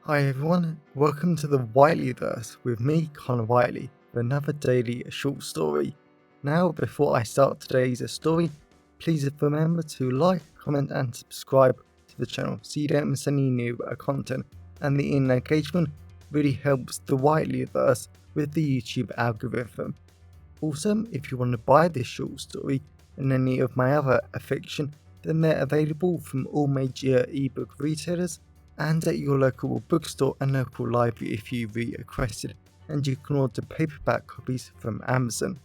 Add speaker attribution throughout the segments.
Speaker 1: Hi everyone, welcome to the Whiteleyverse with me, Connor Whiteley, for another daily short story. Now, before I start today's story, please remember to like, comment and subscribe to the channel so you don't miss any new content, and the engagement really helps the Whiteleyverse with the YouTube algorithm. Also, if you want to buy this short story and any of my other fiction, then they're available from all major ebook retailers and at your local bookstore and local library if you requested, and you can order paperback copies from Amazon.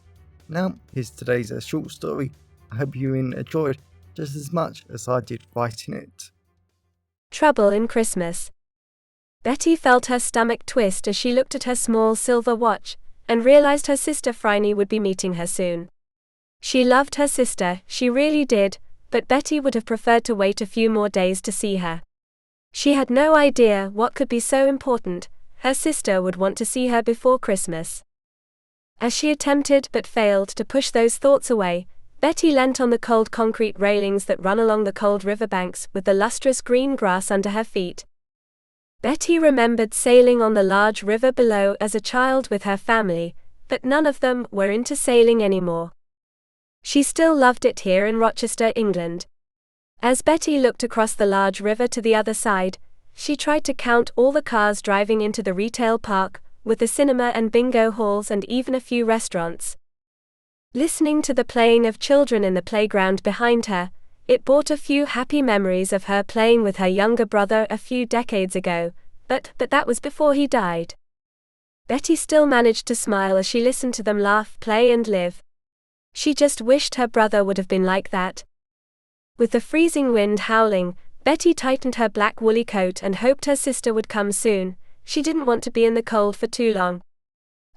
Speaker 1: Now, here's today's short story. I hope you enjoyed just as much as I did writing it.
Speaker 2: Trouble in Christmas. Betty felt her stomach twist as she looked at her small silver watch and realized her sister Phryne would be meeting her soon. She loved her sister, she really did, but Betty would have preferred to wait a few more days to see her. She had no idea what could be so important. Her sister would want to see her before Christmas. As she attempted but failed to push those thoughts away, Betty leant on the cold concrete railings that run along the cold riverbanks with the lustrous green grass under her feet. Betty remembered sailing on the large river below as a child with her family, but none of them were into sailing anymore. She still loved it here in Rochester, England. As Betty looked across the large river to the other side, she tried to count all the cars driving into the retail park, with the cinema and bingo halls and even a few restaurants. Listening to the playing of children in the playground behind her, it brought a few happy memories of her playing with her younger brother a few decades ago, but that was before he died. Betty still managed to smile as she listened to them laugh, play and live. She just wished her brother would have been like that. With the freezing wind howling, Betty tightened her black woolly coat and hoped her sister would come soon. She didn't want to be in the cold for too long.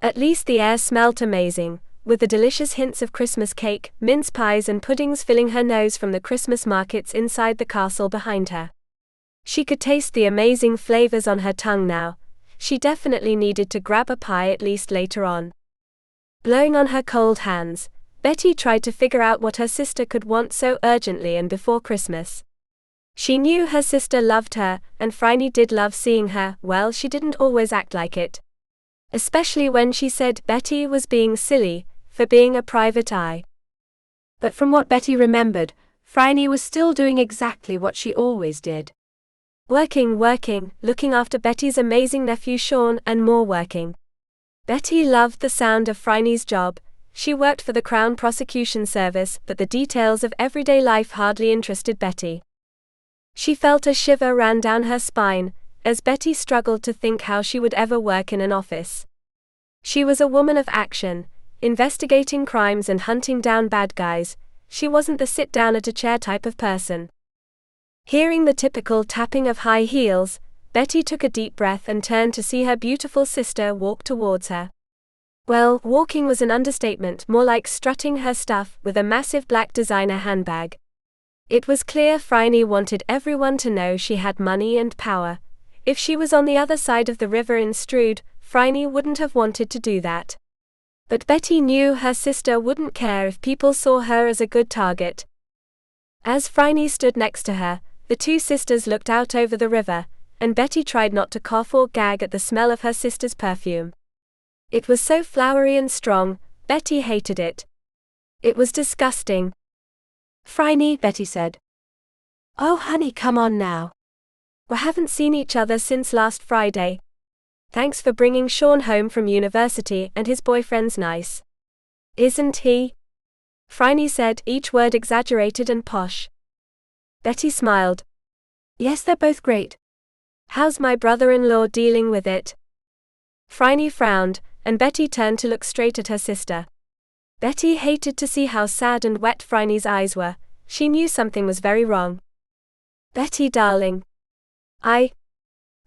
Speaker 2: At least the air smelt amazing, with the delicious hints of Christmas cake, mince pies and puddings filling her nose from the Christmas markets inside the castle behind her. She could taste the amazing flavors on her tongue now. She definitely needed to grab a pie at least later on. Blowing on her cold hands, Betty tried to figure out what her sister could want so urgently and before Christmas. She knew her sister loved her, and Phryne did love seeing her. Well, she didn't always act like it. Especially when she said Betty was being silly for being a private eye. But from what Betty remembered, Phryne was still doing exactly what she always did. Working, looking after Betty's amazing nephew Sean, and more working. Betty loved the sound of Phryne's job. She worked for the Crown Prosecution Service, but the details of everyday life hardly interested Betty. She felt a shiver ran down her spine, as Betty struggled to think how she would ever work in an office. She was a woman of action, investigating crimes and hunting down bad guys. She wasn't the sit-down-at-a-chair type of person. Hearing the typical tapping of high heels, Betty took a deep breath and turned to see her beautiful sister walk towards her. Well, walking was an understatement, more like strutting her stuff with a massive black designer handbag. It was clear Phryne wanted everyone to know she had money and power. If she was on the other side of the river in Strood, Phryne wouldn't have wanted to do that. But Betty knew her sister wouldn't care if people saw her as a good target. As Phryne stood next to her, the two sisters looked out over the river, and Betty tried not to cough or gag at the smell of her sister's perfume. It was so flowery and strong, Betty hated it. It was disgusting.
Speaker 3: Phryne, Betty said.
Speaker 2: Oh honey, come on now. We haven't seen each other since last Friday. Thanks for bringing Sean home from university, and his boyfriend's nice. Isn't he? Phryne said, each word exaggerated and posh. Betty smiled.
Speaker 3: Yes, they're both great.
Speaker 2: How's my brother-in-law dealing with it? Phryne frowned, and Betty turned to look straight at her sister. Betty hated to see how sad and wet Phryne's eyes were. She knew something was very wrong. Betty darling. I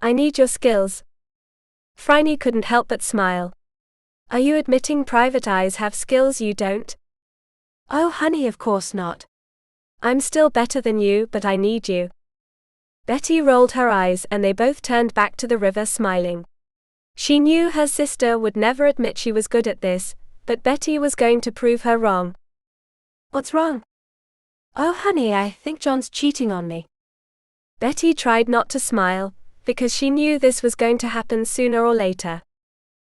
Speaker 2: need your skills. Phryne couldn't help but smile. Are you admitting private eyes have skills you don't?
Speaker 3: Oh honey, of course not.
Speaker 2: I'm still better than you, but I need you. Betty rolled her eyes and they both turned back to the river smiling. She knew her sister would never admit she was good at this, but Betty was going to prove her wrong.
Speaker 3: What's wrong?
Speaker 2: Oh honey, I think John's cheating on me. Betty tried not to smile. because she knew this was going to happen sooner or later.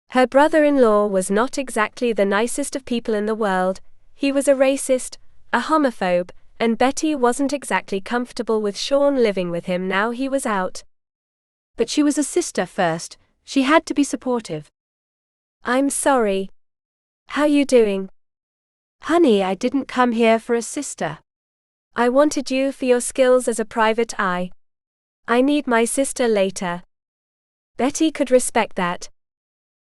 Speaker 2: Her brother-in-law was not exactly the nicest of people in the world. He was a racist, a homophobe, and Betty wasn't exactly comfortable with Sean living with him now he was out.
Speaker 3: But she was a sister first. She had to be supportive.
Speaker 2: I'm sorry. How you doing?
Speaker 3: Honey, I didn't come here for a sister.
Speaker 2: I wanted you for your skills as a private eye. I need my sister later. Betty could respect that.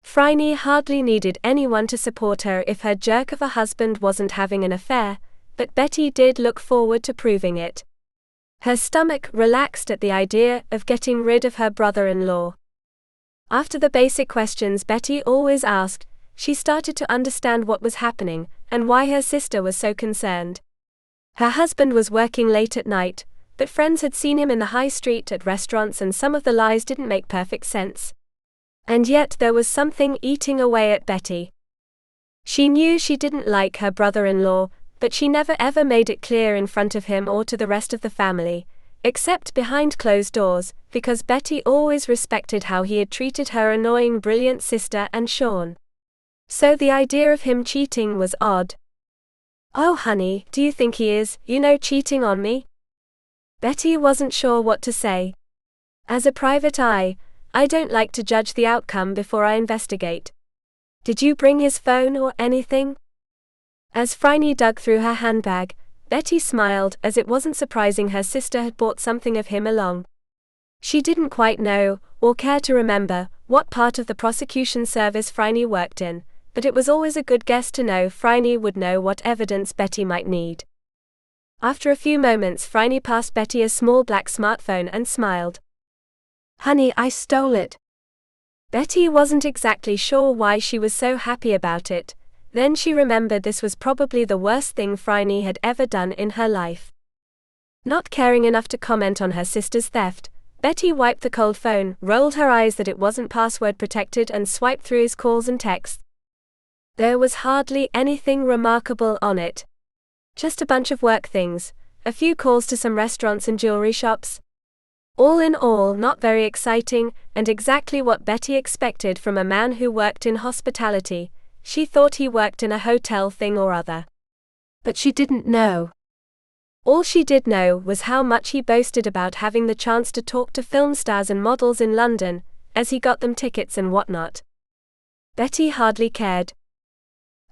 Speaker 2: Phryne hardly needed anyone to support her if her jerk of a husband wasn't having an affair, but Betty did look forward to proving it. Her stomach relaxed at the idea of getting rid of her brother-in-law. After the basic questions Betty always asked, she started to understand what was happening and why her sister was so concerned. Her husband was working late at night, but friends had seen him in the high street at restaurants, and some of the lies didn't make perfect sense. And yet there was something eating away at Betty. She knew she didn't like her brother-in-law, but she never ever made it clear in front of him or to the rest of the family, except behind closed doors, because Betty always respected how he had treated her annoying brilliant sister and Sean. So the idea of him cheating was odd. Oh honey, do you think he is, cheating on me? Betty wasn't sure what to say. As a private eye, I don't like to judge the outcome before I investigate. Did you bring his phone or anything? As Phryne dug through her handbag, Betty smiled, as it wasn't surprising her sister had brought something of him along. She didn't quite know, or care to remember, what part of the prosecution service Phryne worked in, but it was always a good guess to know Phryne would know what evidence Betty might need. After a few moments, Phryne passed Betty a small black smartphone and smiled.
Speaker 3: Honey, I stole it.
Speaker 2: Betty wasn't exactly sure why she was so happy about it. Then she remembered this was probably the worst thing Phryne had ever done in her life. Not caring enough to comment on her sister's theft, Betty wiped the cold phone, rolled her eyes that it wasn't password protected, and swiped through his calls and texts. There was hardly anything remarkable on it. Just a bunch of work things, a few calls to some restaurants and jewelry shops. All in all, not very exciting, and exactly what Betty expected from a man who worked in hospitality. She thought he worked in a hotel thing or other.
Speaker 3: But she didn't know.
Speaker 2: All she did know was how much he boasted about having the chance to talk to film stars and models in London, as he got them tickets and whatnot. Betty hardly cared.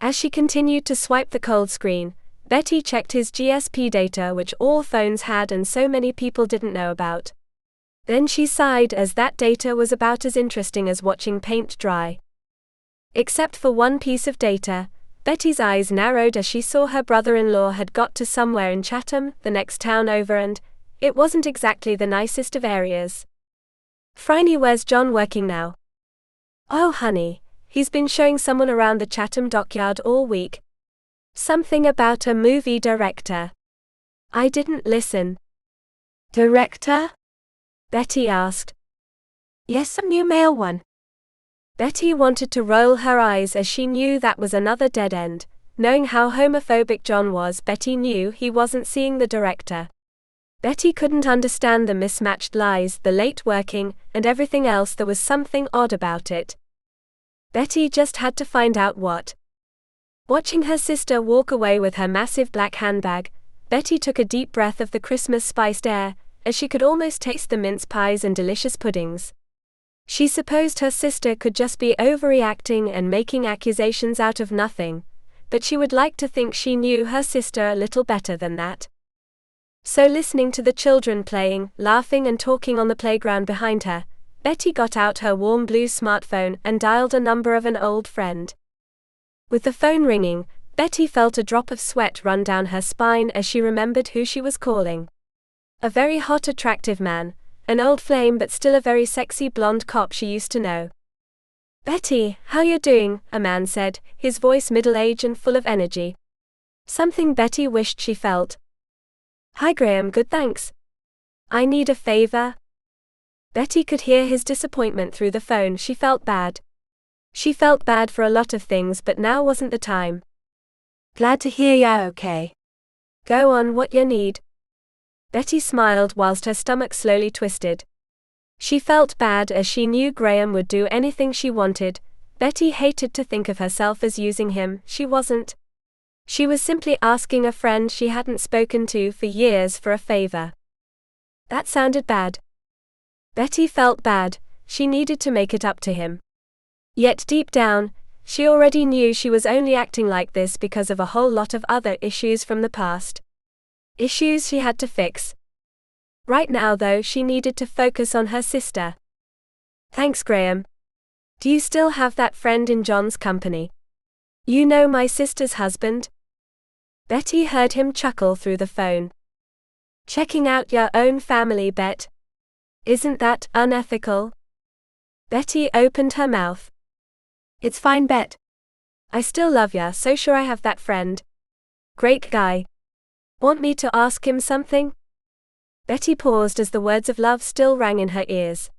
Speaker 2: As she continued to swipe the cold screen, Betty checked his GSP data, which all phones had and so many people didn't know about. Then she sighed, as that data was about as interesting as watching paint dry. Except for one piece of data, Betty's eyes narrowed as she saw her brother-in-law had got to somewhere in Chatham, the next town over, and it wasn't exactly the nicest of areas. Phryne, where's John working now? Oh honey, he's been showing someone around the Chatham dockyard all week. Something about a movie director. I didn't listen.
Speaker 3: Director?
Speaker 2: Betty asked.
Speaker 3: Yes, some new male one.
Speaker 2: Betty wanted to roll her eyes, as she knew that was another dead end. Knowing how homophobic John was, Betty knew he wasn't seeing the director. Betty couldn't understand the mismatched lies, the late working, and everything else. There was something odd about it. Betty just had to find out what. Watching her sister walk away with her massive black handbag, Betty took a deep breath of the Christmas spiced air, as she could almost taste the mince pies and delicious puddings. She supposed her sister could just be overreacting and making accusations out of nothing, but she would like to think she knew her sister a little better than that. So, listening to the children playing, laughing and talking on the playground behind her, Betty got out her warm blue smartphone and dialed a number of an old friend. With the phone ringing, Betty felt a drop of sweat run down her spine as she remembered who she was calling. A very hot, attractive man, an old flame but still a very sexy blonde cop she used to know. Betty, how you doing? A man said, his voice middle-aged and full of energy. Something Betty wished she felt. Hi Graham, good thanks. I need a favor. Betty could hear his disappointment through the phone. She felt bad. She felt bad for a lot of things, but now wasn't the time.
Speaker 3: Glad to hear you're okay.
Speaker 2: Go on, what you need. Betty smiled whilst her stomach slowly twisted. She felt bad as she knew Graham would do anything she wanted. Betty hated to think of herself as using him. She wasn't. She was simply asking a friend she hadn't spoken to for years for a favor. That sounded bad. Betty felt bad. She needed to make it up to him. Yet deep down, she already knew she was only acting like this because of a whole lot of other issues from the past. Issues she had to fix. Right now, though, she needed to focus on her sister. Thanks, Graham. Do you still have that friend in John's company? You know, my sister's husband? Betty heard him chuckle through the phone. Checking out your own family, Bet? Isn't that unethical? Betty opened her mouth.
Speaker 3: It's fine, Bet.
Speaker 2: I still love ya, so sure I have that friend. Great guy. Want me to ask him something? Betty paused as the words of love still rang in her ears.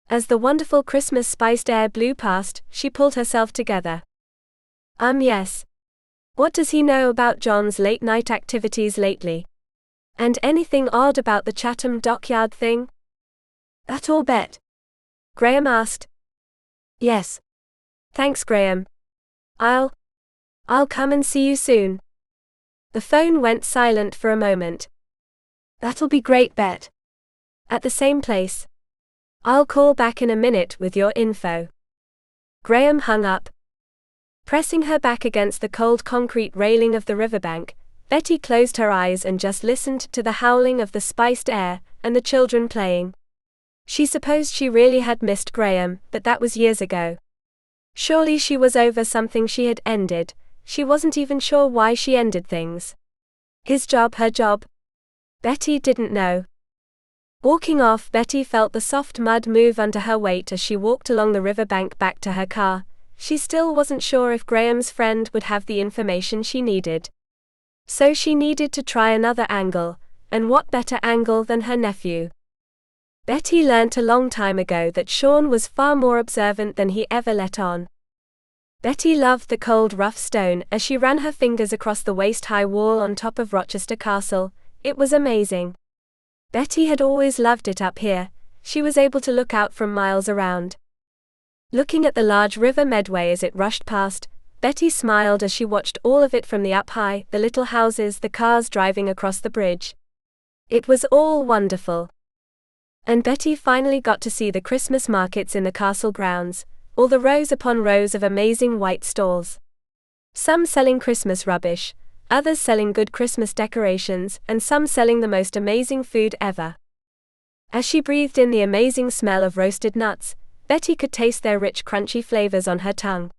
Speaker 2: As the wonderful Christmas spiced air blew past, she pulled herself together. Yes. What does he know about John's late-night activities lately? And anything odd about the Chatham dockyard thing?
Speaker 3: That all, Bet?
Speaker 2: Graham asked.
Speaker 3: Yes.
Speaker 2: Thanks, Graham. I'll come and see you soon. The phone went silent for a moment.
Speaker 3: That'll be great, Bet.
Speaker 2: At the same place. I'll call back in a minute with your info. Graham hung up. Pressing her back against the cold concrete railing of the riverbank, Betty closed her eyes and just listened to the howling of the spiced air and the children playing. She supposed she really had missed Graham, but that was years ago. Surely she was over something she had ended. She wasn't even sure why she ended things. His job, her job? Betty didn't know. Walking off, Betty felt the soft mud move under her weight as she walked along the riverbank back to her car. She still wasn't sure if Graham's friend would have the information she needed. So she needed to try another angle, and what better angle than her nephew? Betty learnt a long time ago that Sean was far more observant than he ever let on. Betty loved the cold, rough stone as she ran her fingers across the waist-high wall on top of Rochester Castle. It was amazing. Betty had always loved it up here. She was able to look out from miles around. Looking at the large river Medway as it rushed past, Betty smiled as she watched all of it from the up high, the little houses, the cars driving across the bridge. It was all wonderful. And Betty finally got to see the Christmas markets in the castle grounds, all the rows upon rows of amazing white stalls. Some selling Christmas rubbish, others selling good Christmas decorations, and some selling the most amazing food ever. As she breathed in the amazing smell of roasted nuts, Betty could taste their rich, crunchy flavors on her tongue.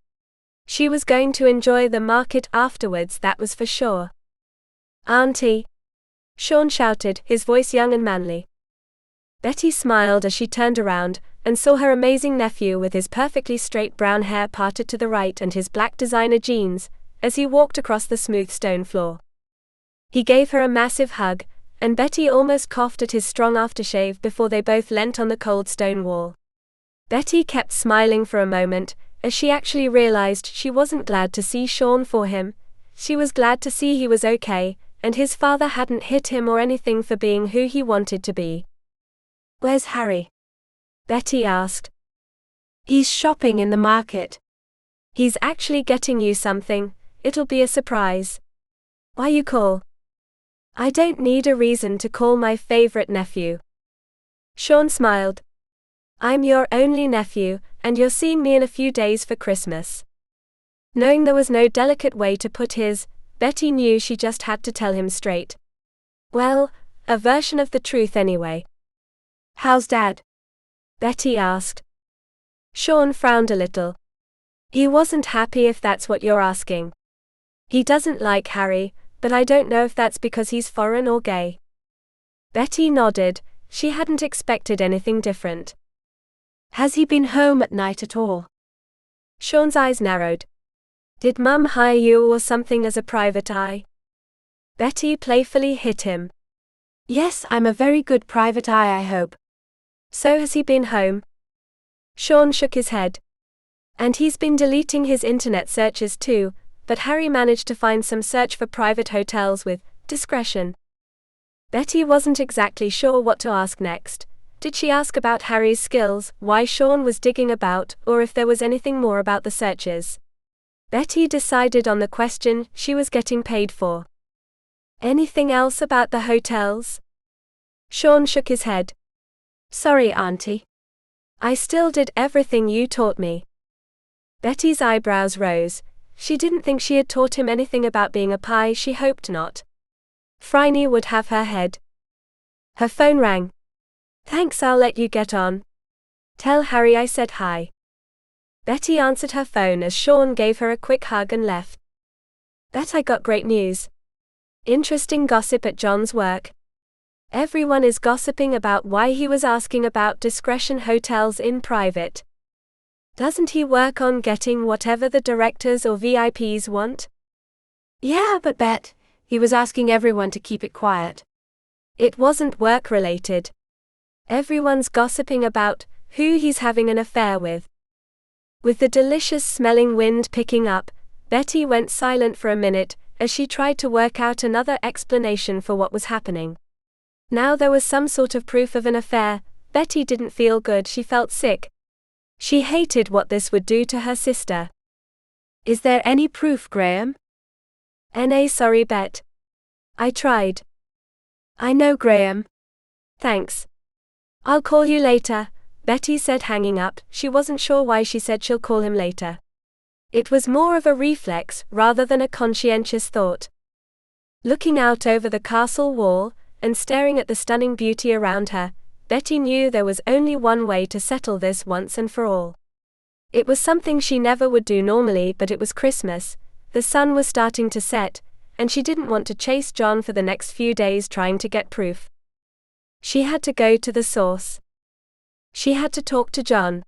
Speaker 2: She was going to enjoy the market afterwards, that was for sure. Auntie! Sean shouted, his voice young and manly. Betty smiled as she turned around and saw her amazing nephew with his perfectly straight brown hair parted to the right and his black designer jeans, as he walked across the smooth stone floor. He gave her a massive hug, and Betty almost coughed at his strong aftershave before they both leant on the cold stone wall. Betty kept smiling for a moment, as she actually realized she wasn't glad to see Sean for him. She was glad to see he was okay, and his father hadn't hit him or anything for being who he wanted to be.
Speaker 3: Where's Harry?
Speaker 2: Betty asked.
Speaker 3: He's shopping in the market.
Speaker 2: He's actually getting you something. It'll be a surprise. Why you call? I don't need a reason to call my favorite nephew. Sean smiled. I'm your only nephew, and you're seeing me in a few days for Christmas. Knowing there was no delicate way to put his, Betty knew she just had to tell him straight. Well, a version of the truth anyway.
Speaker 3: How's Dad?
Speaker 2: Betty asked. Sean frowned a little. He wasn't happy, if that's what you're asking. He doesn't like Harry, but I don't know if that's because he's foreign or gay. Betty nodded. She hadn't expected anything different.
Speaker 3: Has he been home at night at all?
Speaker 2: Sean's eyes narrowed. Did Mum hire you or something as a private eye? Betty playfully hit him.
Speaker 3: Yes, I'm a very good private eye, I hope.
Speaker 2: So has he been home? Sean shook his head. And he's been deleting his internet searches too, but Harry managed to find some search for private hotels with discretion. Betty wasn't exactly sure what to ask next. Did she ask about Harry's skills, why Sean was digging about, or if there was anything more about the searches? Betty decided on the question she was getting paid for. Anything else about the hotels? Sean shook his head.
Speaker 3: Sorry, Auntie.
Speaker 2: I still did everything you taught me. Betty's eyebrows rose. She didn't think she had taught him anything about being a pie. She hoped not. Phryne would have her head. Her phone rang. Thanks, I'll let you get on. Tell Harry I said hi. Betty answered her phone as Sean gave her a quick hug and left. Bet I got great news. Interesting gossip at John's work. Everyone is gossiping about why he was asking about discretion hotels in private. Doesn't he work on getting whatever the directors or VIPs want?
Speaker 3: Yeah, but Bet, he was asking everyone to keep it quiet.
Speaker 2: It wasn't work-related. Everyone's gossiping about who he's having an affair with. With the delicious-smelling wind picking up, Betty went silent for a minute as she tried to work out another explanation for what was happening. Now there was some sort of proof of an affair. Betty didn't feel good, she felt sick. She hated what this would do to her sister.
Speaker 3: Is there any proof, Graham?
Speaker 2: Sorry, Bet. I tried.
Speaker 3: I know, Graham.
Speaker 2: Thanks. I'll call you later, Betty said, hanging up. She wasn't sure why she said she'll call him later. It was more of a reflex rather than a conscientious thought. Looking out over the castle wall and staring at the stunning beauty around her, Betty knew there was only one way to settle this once and for all. It was something she never would do normally, but it was Christmas, the sun was starting to set, and she didn't want to chase John for the next few days trying to get proof. She had to go to the source. She had to talk to John.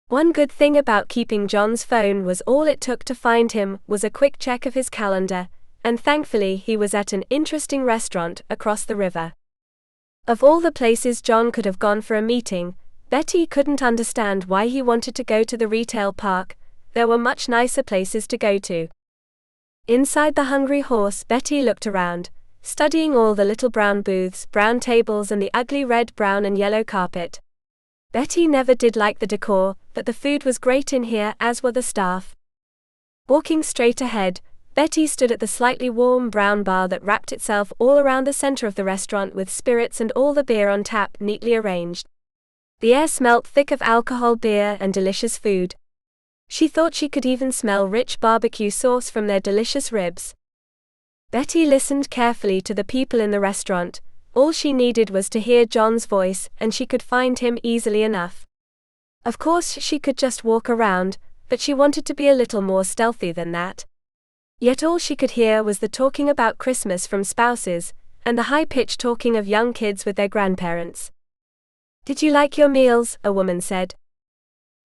Speaker 2: One good thing about keeping John's phone was all it took to find him was a quick check of his calendar, and thankfully he was at an interesting restaurant across the river. Of all the places John could have gone for a meeting, Betty couldn't understand why he wanted to go to the retail park. There were much nicer places to go to. Inside the Hungry Horse, Betty looked around, studying all the little brown booths, brown tables and the ugly red, brown and yellow carpet. Betty never did like the decor, but the food was great in here, as were the staff. Walking straight ahead, Betty stood at the slightly warm brown bar that wrapped itself all around the center of the restaurant with spirits and all the beer on tap neatly arranged. The air smelt thick of alcohol, beer and delicious food. She thought she could even smell rich barbecue sauce from their delicious ribs. Betty listened carefully to the people in the restaurant. All she needed was to hear John's voice, and she could find him easily enough. Of course she could just walk around, but she wanted to be a little more stealthy than that. Yet all she could hear was the talking about Christmas from spouses, and the high-pitched talking of young kids with their grandparents. "Did you like your meals?" a woman said.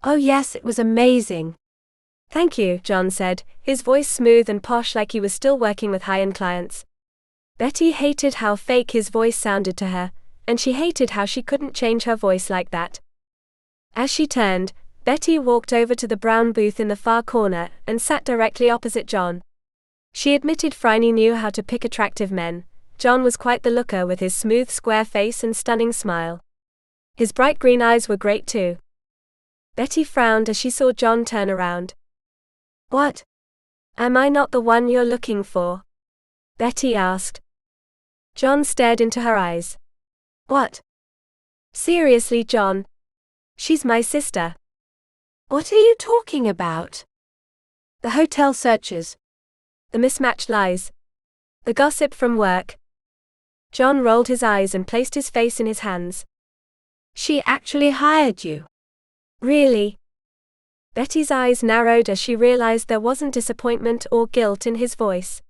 Speaker 3: Oh yes, it was amazing.
Speaker 2: "Thank you," John said, his voice smooth and posh like he was still working with high-end clients. Betty hated how fake his voice sounded to her, and she hated how she couldn't change her voice like that. As she turned, Betty walked over to the brown booth in the far corner and sat directly opposite John. She admitted Phryne knew how to pick attractive men. John was quite the looker with his smooth square face and stunning smile. His bright green eyes were great too. Betty frowned as she saw John turn around. "What? Am I not the one you're looking for?" Betty asked. John stared into her eyes. "What? Seriously, John? She's my sister."
Speaker 3: What are you talking about?
Speaker 2: The hotel searches. The mismatched lies. The gossip from work. John rolled his eyes and placed his face in his hands.
Speaker 3: She actually hired you?
Speaker 2: Really? Betty's eyes narrowed as she realized there wasn't disappointment or guilt in his voice.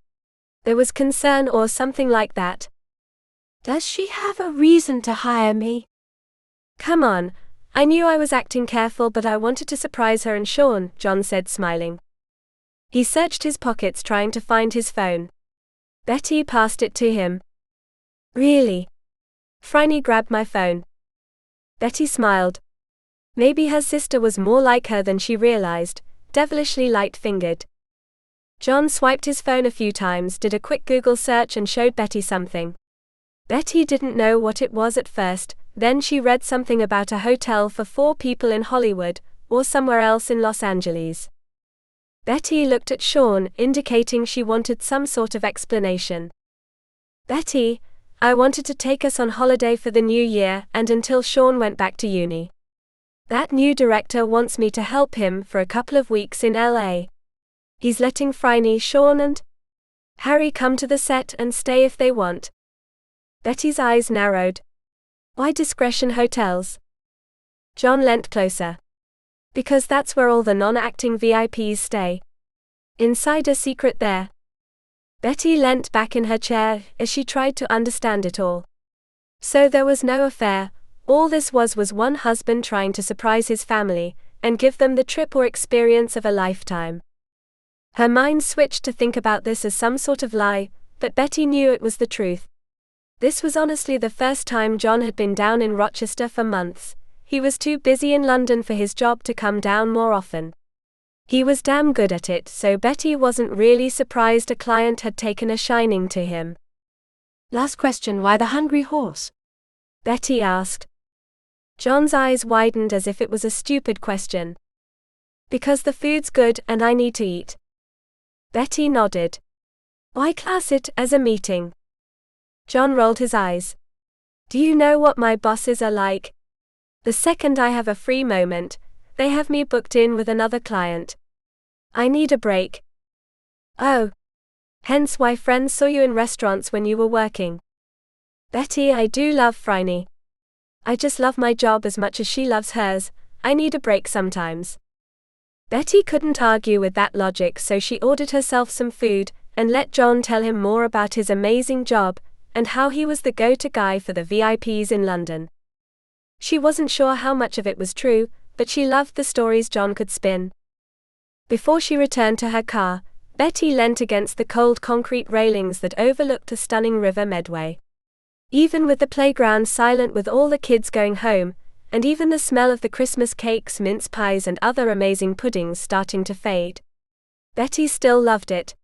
Speaker 2: There was concern or something like that.
Speaker 3: Does she have a reason to hire me?
Speaker 2: Come on, I knew I was acting careful, but I wanted to surprise her and Sean, John said, smiling. He searched his pockets trying to find his phone. Betty passed it to him. Really? Phryne grabbed my phone. Betty smiled. Maybe her sister was more like her than she realized, devilishly light-fingered. John swiped his phone a few times, did a quick Google search and showed Betty something. Betty didn't know what it was at first, then she read something about a hotel for 4 people in Hollywood, or somewhere else in Los Angeles. Betty looked at Sean, indicating she wanted some sort of explanation. Betty, I wanted to take us on holiday for the new year and until Sean went back to uni. That new director wants me to help him for a couple of weeks in LA. He's letting Phryne, Sean and Harry come to the set and stay if they want. Betty's eyes narrowed. Why discretion hotels? John leant closer. Because that's where all the non-acting VIPs stay. Insider secret there. Betty leant back in her chair as she tried to understand it all. So there was no affair, all this was one husband trying to surprise his family and give them the trip or experience of a lifetime. Her mind switched to think about this as some sort of lie, but Betty knew it was the truth. This was honestly the first time John had been down in Rochester for months. He was too busy in London for his job to come down more often. He was damn good at it, so Betty wasn't really surprised a client had taken a shining to him.
Speaker 3: Last question, why the hungry horse?
Speaker 2: Betty asked. John's eyes widened as if it was a stupid question. Because the food's good and I need to eat. Betty nodded. Why class it as a meeting? John rolled his eyes. Do you know what my bosses are like? The second I have a free moment, they have me booked in with another client. I need a break. Oh. Hence why friends saw you in restaurants when you were working. Betty, I do love Phryne. I just love my job as much as she loves hers. I need a break sometimes. Betty couldn't argue with that logic, so she ordered herself some food and let John tell him more about his amazing job and how he was the go-to guy for the VIPs in London. She wasn't sure how much of it was true, but she loved the stories John could spin. Before she returned to her car, Betty leant against the cold concrete railings that overlooked the stunning River Medway. Even with the playground silent with all the kids going home, and even the smell of the Christmas cakes, mince pies and other amazing puddings starting to fade, Betty still loved it.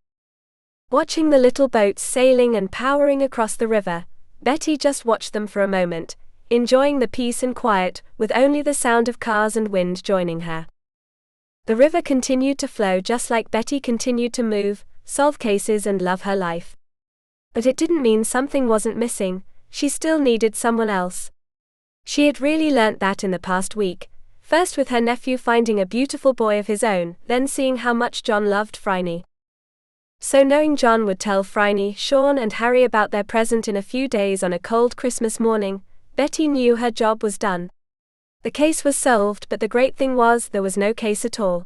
Speaker 2: Watching the little boats sailing and powering across the river, Betty just watched them for a moment, enjoying the peace and quiet, with only the sound of cars and wind joining her. The river continued to flow just like Betty continued to move, solve cases and love her life. But it didn't mean something wasn't missing, she still needed someone else. She had really learnt that in the past week, first with her nephew finding a beautiful boy of his own, then seeing how much John loved Phryne. So knowing John would tell Phryne, Sean and Harry about their present in a few days on a cold Christmas morning, Betty knew her job was done. The case was solved, but the great thing was there was no case at all.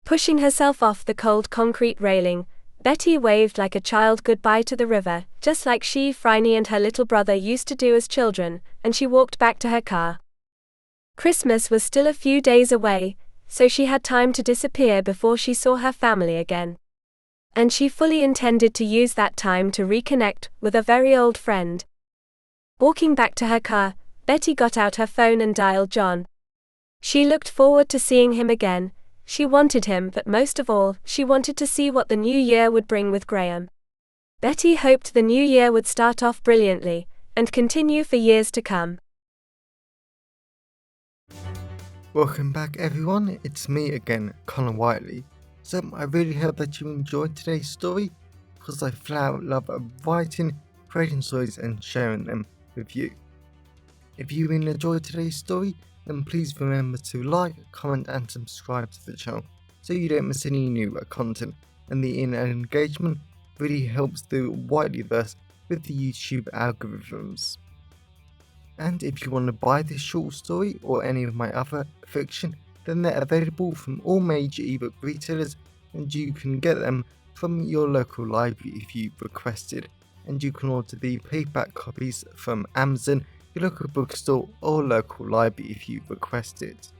Speaker 2: Pushing herself off the cold concrete railing, Betty waved like a child goodbye to the river, just like she, Phryne and her little brother used to do as children, and she walked back to her car. Christmas was still a few days away, so she had time to disappear before she saw her family again. And she fully intended to use that time to reconnect with a very old friend. Walking back to her car, Betty got out her phone and dialed John. She looked forward to seeing him again. She wanted him, but most of all, she wanted to see what the new year would bring with Graham. Betty hoped the new year would start off brilliantly and continue for years to come.
Speaker 1: Welcome back everyone, it's me again, Connor Whiteley. So I really hope that you enjoyed today's story, because I flat out love writing, creating stories and sharing them with you. If you really enjoyed today's story, then please remember to like, comment and subscribe to the channel so you don't miss any new content, and the engagement really helps the Whiteleyverse with the YouTube algorithms. And if you want to buy this short story or any of my other fiction, then they're available from all major ebook retailers, and you can get them from your local library if you requested, and you can order the paperback copies from Amazon, your local bookstore or local library if you request it.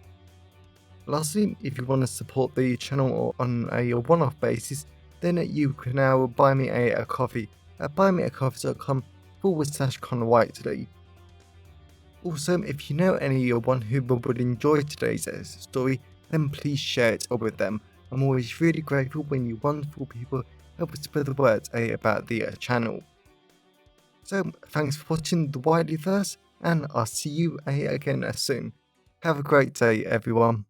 Speaker 1: Lastly, if you want to support the channel on a one-off basis, then you can now buy me a coffee at buymeacoffee.com/Connor Whiteley. Also, if you know anyone who would enjoy today's story, then please share it with them. I'm always really grateful when you wonderful people help spread the word about the channel. So thanks for watching the Wileyverse, and I'll see you again soon. Have a great day, everyone.